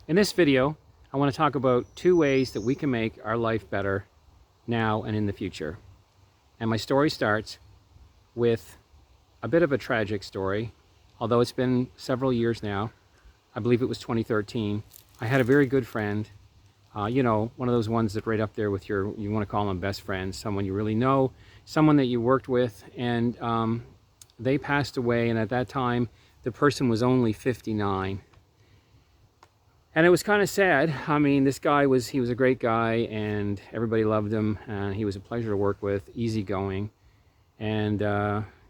In this video, I want to talk about 2 ways that we can make our life better now and in the future. And my story starts with a bit of a tragic story, although it's been several years now. I believe it was 2013. I had a very good friend, one of those ones that right up there with you want to call them best friends, someone you really know, someone that you worked with, and they passed away, and at that time, the person was only 59. And it was kind of sad. I mean, he was a great guy and everybody loved him, and he was a pleasure to work with, easygoing. And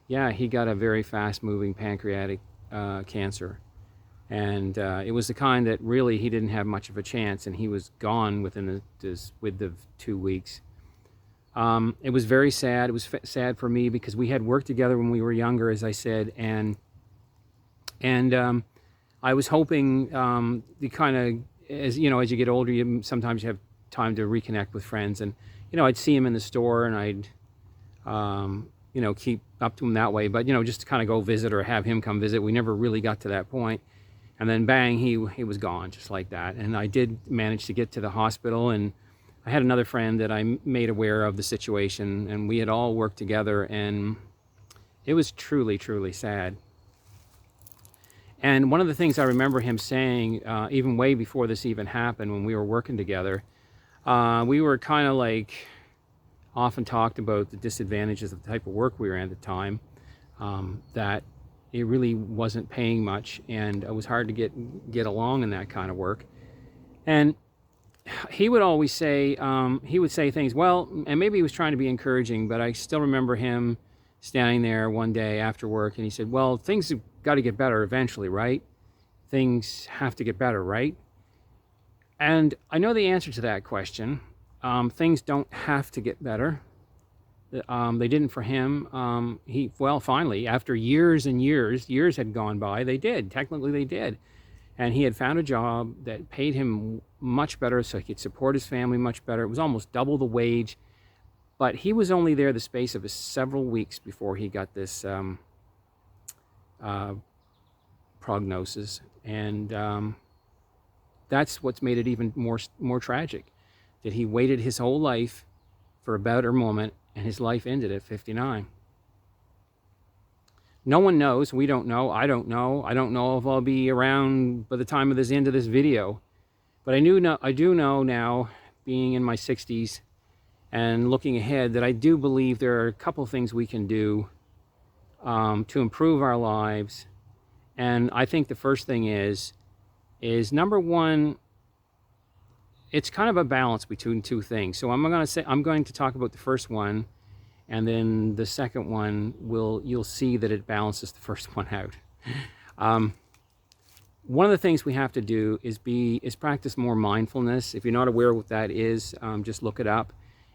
yeah, he got a very fast moving pancreatic cancer. And it was the kind that really he didn't have much of a chance, and he was gone within the 2 weeks. It was very sad. It was sad for me because we had worked together when we were younger, as I said, and I was hoping the kind of, as you get older, sometimes you have time to reconnect with friends, and I'd see him in the store, and I'd keep up to him that way, but just to kind of go visit or have him come visit. We never really got to that point, and then bang, he was gone just like that. And I did manage to get to the hospital, and I had another friend that I made aware of the situation, and we had all worked together, and it was truly, truly sad. And one of the things I remember him saying, even way before this even happened, when we were working together, we were kind of like often talked about the disadvantages of the type of work we were in at the time, that it really wasn't paying much, and it was hard to get along in that kind of work. And he would always say, things, well, and maybe he was trying to be encouraging, but I still remember him standing there one day after work, and he said, well, things have got to get better eventually, right? Things have to get better, right? And I know the answer to that question. Things don't have to get better. They didn't for him. Finally, after years and years had gone by, they did. Technically, they did. And he had found a job that paid him much better, so he could support his family much better. It was almost double the wage. But he was only there the space of several weeks before he got this prognosis, and that's what's made it even more tragic. That he waited his whole life for a better moment, and his life ended at 59. No one knows. We don't know. I don't know. I don't know if I'll be around by the time of this end of this video. But I do know now, being in my 60s and looking ahead, that I do believe there are a couple things we can do to improve our lives. And I think the first thing is number one, it's kind of a balance between two things. So I'm going to talk about the first one, and then the second one you'll see that it balances the first one out. One of the things we have to do is practice more mindfulness. If you're not aware of what that is, just look it up.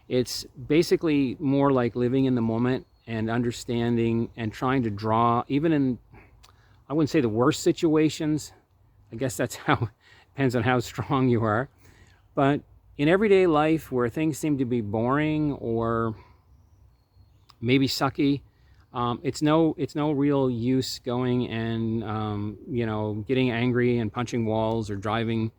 It's basically more like living in the moment and understanding and trying to draw, even in, I wouldn't say the worst situations. I guess that's depends on how strong you are. But in everyday life where things seem to be boring or maybe sucky, it's no real use going and getting angry and punching walls or driving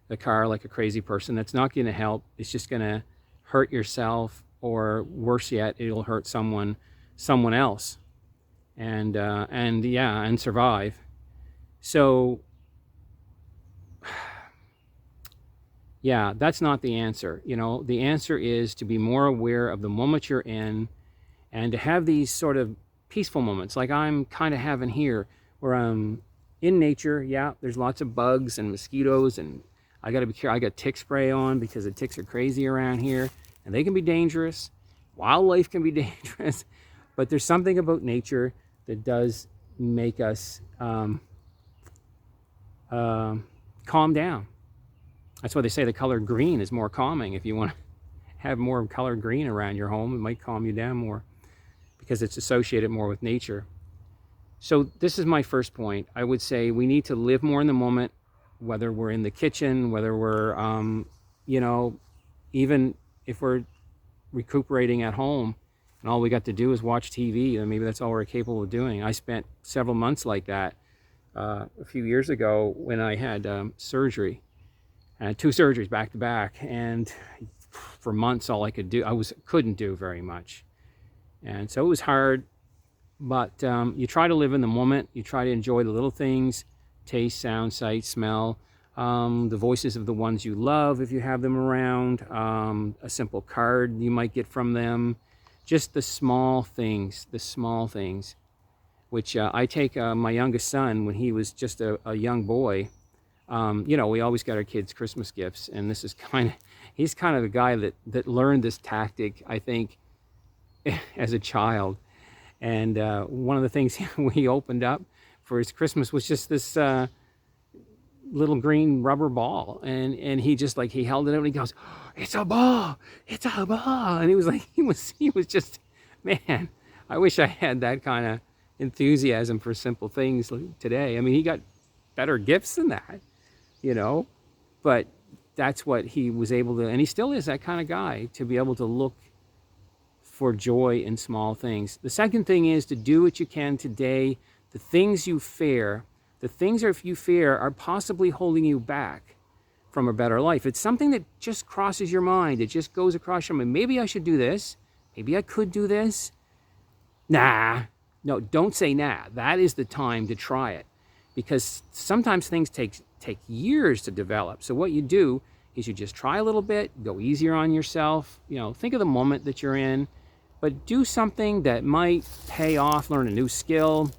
the car like a crazy person. That's not going to help. It's just going to hurt yourself, or worse yet, it'll hurt someone else, and survive. So yeah, that's not the answer. The answer is to be more aware of the moment you're in, and to have these sort of peaceful moments like I'm kind of having here, where I'm in nature. Yeah, there's lots of bugs and mosquitoes, and I got to be careful. I got tick spray on because the ticks are crazy around here, and they can be dangerous. Wildlife can be dangerous, but there's something about nature that does make us calm down. That's why they say the color green is more calming. If you want to have more color green around your home, it might calm you down more because it's associated more with nature. So this is my first point. I would say we need to live more in the moment, whether we're in the kitchen, whether we're, even if we're recuperating at home and all we got to do is watch TV, and maybe that's all we're capable of doing. I spent several months like that a few years ago when I had surgery. I had 2 surgeries back to back, and for months all I could do, couldn't do very much. And so it was hard, but you try to live in the moment. You try to enjoy the little things, taste, sound, sight, smell, the voices of the ones you love if you have them around, a simple card you might get from them, just the small things, which I take my youngest son when he was just a young boy. You know, we always got our kids Christmas gifts, and this is he's kind of the guy that learned this tactic, I think, as a child. And one of the things we opened up for his Christmas was just this little green rubber ball, and he just like, he held it up and he goes, "It's a ball, it's a ball," and he was like, he was just, man, I wish I had that kind of enthusiasm for simple things today. I mean, he got better gifts than that, you know, but that's what he was able to, and he still is that kind of guy, to be able to look for joy in small things. The second thing is to do what you can today. The things you fear, are possibly holding you back from a better life. It's something that just crosses your mind. It just goes across your mind. Maybe I should do this. Maybe I could do this. Nah. No, don't say nah. That is the time to try it, because sometimes things take years to develop. So what you do is you just try a little bit, go easier on yourself. You know, think of the moment that you're in, but do something that might pay off. Learn a new skill,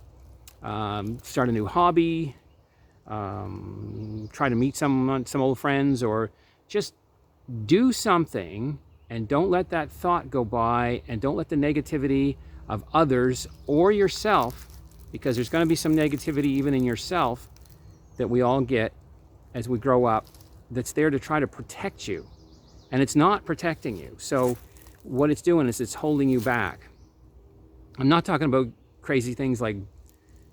start a new hobby, try to meet some old friends, or just do something, and don't let that thought go by, and don't let the negativity of others or yourself, because there's going to be some negativity even in yourself that we all get as we grow up, that's there to try to protect you, and it's not protecting you. So what it's doing is it's holding you back. I'm not talking about crazy things like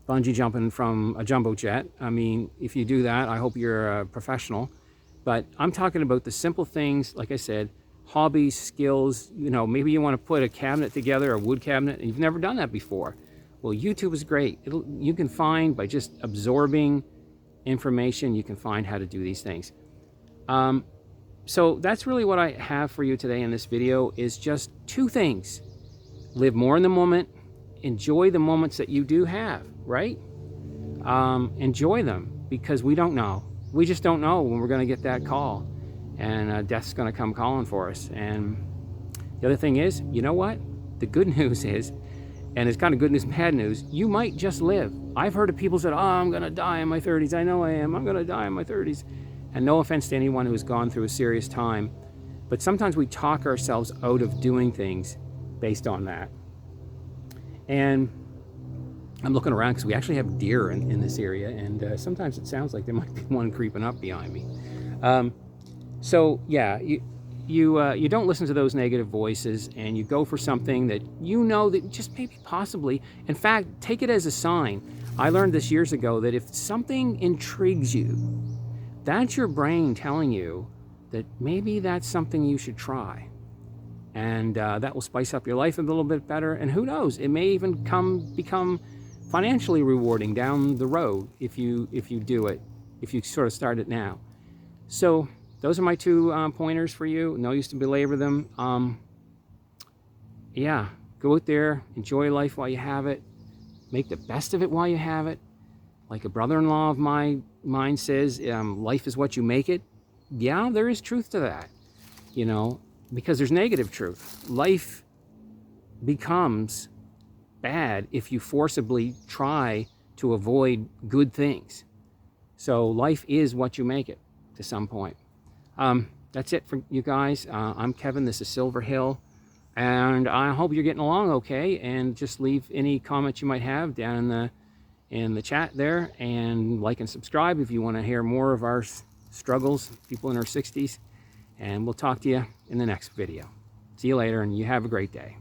bungee jumping from a jumbo jet. I mean, if you do that, I hope you're a professional. But I'm talking about the simple things, like I said, hobbies, skills. You know, maybe you want to put a cabinet together, a wood cabinet, and you've never done that before. Well, YouTube is great. You can find, by just absorbing information, you can find how to do these things. So that's really what I have for you today in this video, is just 2 things. Live more in the moment. Enjoy the moments that you do have, right? Enjoy them, because we don't know. We just don't know when we're going to get that call, and death's going to come calling for us. And the other thing is, you know what? The good news is, and it's kind of good news, bad news, you might just live. I've heard of people said, "Oh, I'm going to die in my 30s. I know I am. I'm going to die in my 30s." And no offense to anyone who's gone through a serious time, but sometimes we talk ourselves out of doing things based on that. And I'm looking around because we actually have deer in this area, and sometimes it sounds like there might be one creeping up behind me. So yeah, you don't listen to those negative voices, and you go for something that you know that just maybe possibly, in fact, take it as a sign. I learned this years ago that if something intrigues you, that's your brain telling you that maybe that's something you should try. And that will spice up your life a little bit better. And who knows, it may even become financially rewarding down the road if you do it, if you sort of start it now. So those are my 2 pointers for you. No use to belabor them. Yeah, go out there, enjoy life while you have it. Make the best of it while you have it. Like a brother-in-law of mine says, life is what you make it. Yeah, there is truth to that, you know, because there's negative truth. Life becomes bad if you forcibly try to avoid good things. So life is what you make it to some point. That's it for you guys. I'm Kevin. This is Silver Hill, and I hope you're getting along okay. And just leave any comments you might have down in the chat there, and like and subscribe if you want to hear more of our struggles, people in our 60s. And we'll talk to you in the next video. See you later, and you have a great day.